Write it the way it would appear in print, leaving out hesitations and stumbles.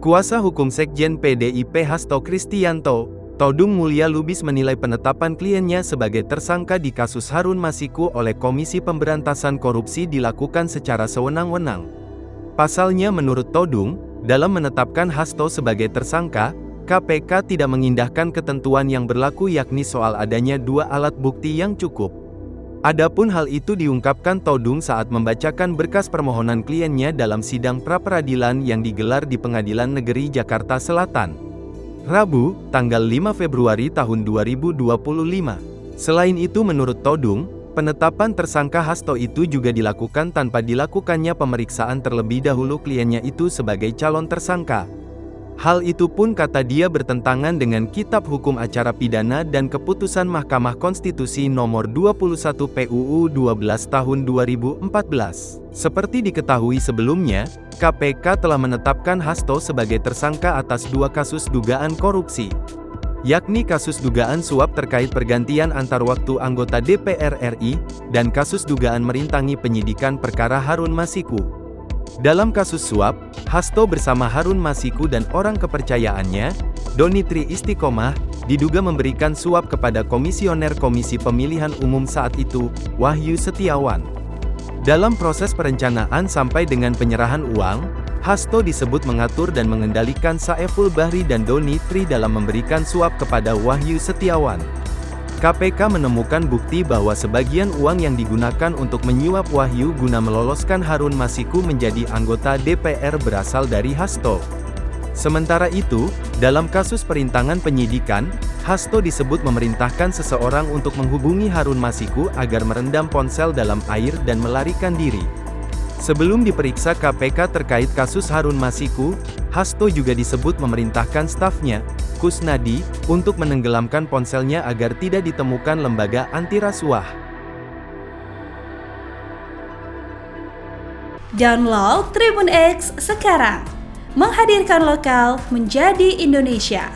Kuasa hukum Sekjen PDIP Hasto Kristianto, Todung Mulya Lubis menilai penetapan kliennya sebagai tersangka di kasus Harun Masiku oleh Komisi Pemberantasan Korupsi dilakukan secara sewenang-wenang. Pasalnya menurut Todung, dalam menetapkan Hasto sebagai tersangka, KPK tidak mengindahkan ketentuan yang berlaku yakni soal adanya 2 alat bukti yang cukup. Adapun hal itu diungkapkan Todung saat membacakan berkas permohonan kliennya dalam sidang pra-peradilan yang digelar di Pengadilan Negeri Jakarta Selatan, Rabu, tanggal 5 Februari tahun 2025. Selain itu menurut Todung, penetapan tersangka Hasto itu juga dilakukan tanpa dilakukannya pemeriksaan terlebih dahulu kliennya itu sebagai calon tersangka. Hal itu pun kata dia bertentangan dengan Kitab Hukum Acara Pidana dan Keputusan Mahkamah Konstitusi Nomor 21 PUU 12 Tahun 2014. Seperti diketahui sebelumnya, KPK telah menetapkan Hasto sebagai tersangka atas 2 kasus dugaan korupsi, yakni kasus dugaan suap terkait pergantian antar waktu anggota DPR RI, dan kasus dugaan merintangi penyidikan perkara Harun Masiku. Dalam kasus suap, Hasto bersama Harun Masiku dan orang kepercayaannya, Doni Tri Istiqomah, diduga memberikan suap kepada Komisioner Komisi Pemilihan Umum saat itu, Wahyu Setiawan. Dalam proses perencanaan sampai dengan penyerahan uang, Hasto disebut mengatur dan mengendalikan Saeful Bahri dan Doni Tri dalam memberikan suap kepada Wahyu Setiawan. KPK menemukan bukti bahwa sebagian uang yang digunakan untuk menyuap Wahyu guna meloloskan Harun Masiku menjadi anggota DPR berasal dari Hasto. Sementara itu, dalam kasus perintangan penyidikan, Hasto disebut memerintahkan seseorang untuk menghubungi Harun Masiku agar merendam ponsel dalam air dan melarikan diri. Sebelum diperiksa KPK terkait kasus Harun Masiku, Hasto juga disebut memerintahkan stafnya, Kusnadi, untuk menenggelamkan ponselnya agar tidak ditemukan lembaga anti rasuah. Download Tribun X sekarang, menghadirkan lokal menjadi Indonesia.